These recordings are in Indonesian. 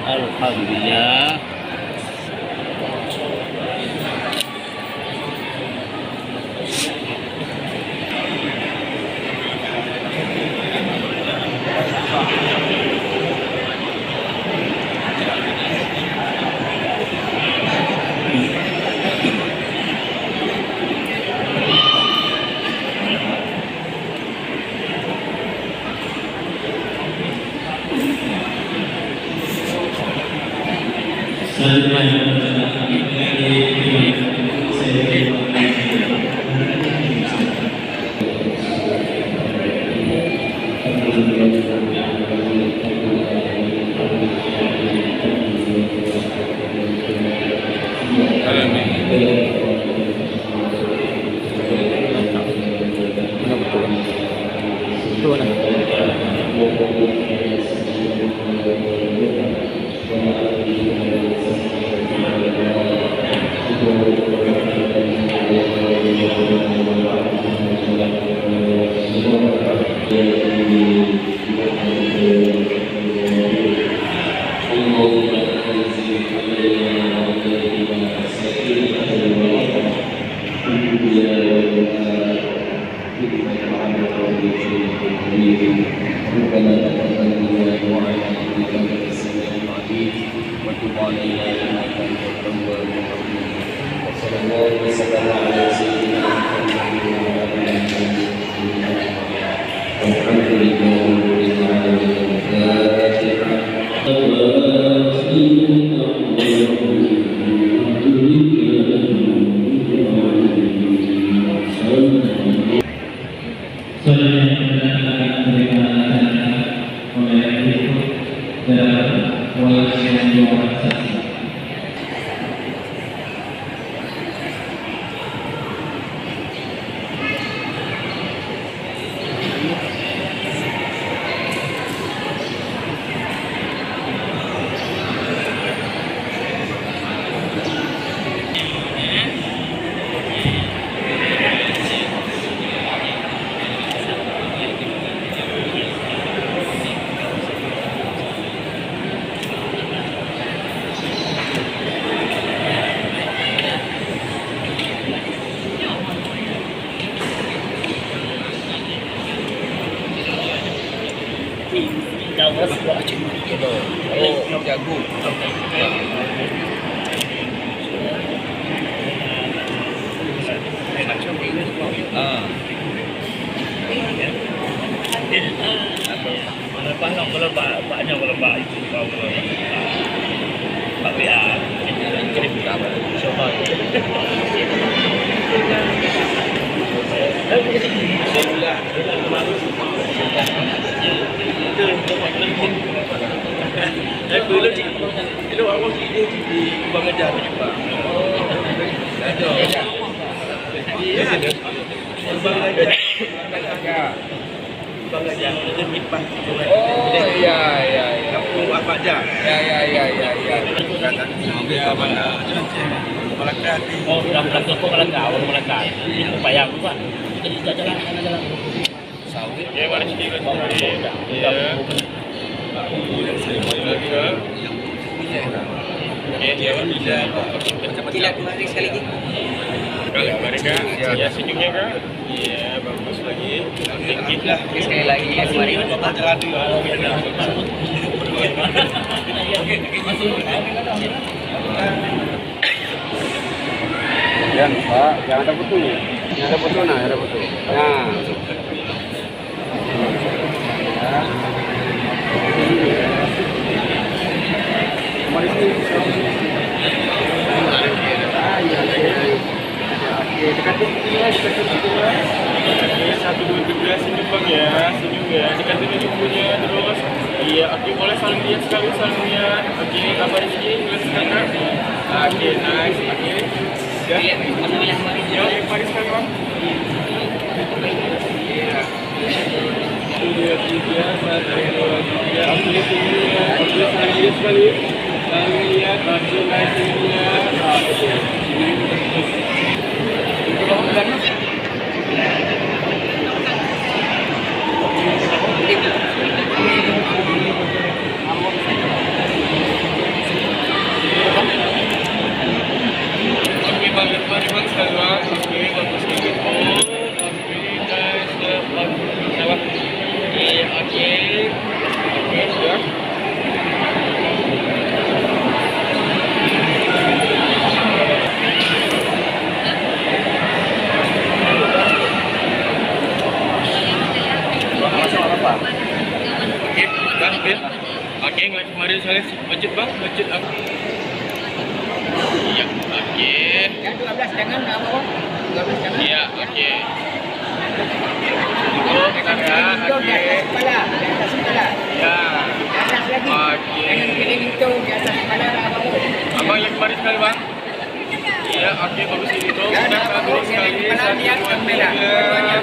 Alhamdulillah. Kalau banyak itu kau Pak WA. Kirim kabar. Coba. Itu awal ini di Bang Ajar juga. Ada. Iya. Bang Ajar. Bang Ajar itu Mipah. Oh iya. Kampung apa aja? Ya. Ya mana? Malaka. Oh, dalam toko Malaka, orang Malaka. Itu bayang Pak. Kita jalan. Sawit. Ya, mana sini kan? Iya. Dia bisa Tidak dua hari sekali lagi. kalau mereka ya senyumnya kan? Iya, bagus lagi. Dikit lah. Sekali lagi kemarin Bapak jalan dulu. Jangan Pak, jangan ada betul. Ada betul nah, ada betul. Nah. Kemarin sini. Dekatin sedikit. 1, 2, 3 senyum Bang ya, senyum ya. Dekatin ujungnya terus. Iya, oke boleh saling lihat sekali saling lihat. Oke, kabar ini jelaskan kan? Oke, nice. Oke. Ya. Ya, mari sekali Bang. 2, 3, 1, 2, 3. Oke, senyumnya. Oke, saling lihat sekali. Saling lihat. Oke, nice senyumnya. Oke. Oke, bagus Bang sekali Bang. Oke, bagus gitu. Oke, guys, oke, sudah. Oke, Bang, oke, ngeliat kemarin saya masjid Bang, masjid aku. Iya, oke. Yang 12 jangan apa-apa. 12 jangan. Iya, oke. Oke, kakak, oke. Kepala, di atas kepala. Ya, Di atas lagi. oke. Jangan pilih itu di atas kepala apa-apa. Abang yang kemarin sekali Bang. Iya, oke, bagus itu. Ya, Udah ada terus yang sekali. kepala 1, lihat 2, kamera. 3.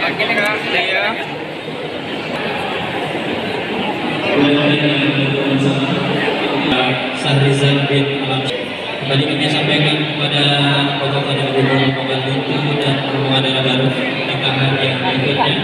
Oke, Kak, iya. Sahrizal bin Alam. Tadi kami sampaikan kepada Bapak Gubernur Pembantu dan Rombongan Daerah Baru nikahan yang berikutnya.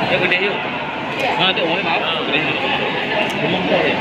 Ya gede yuk. Nah, ada umumnya mau gede. Belum tahu ya.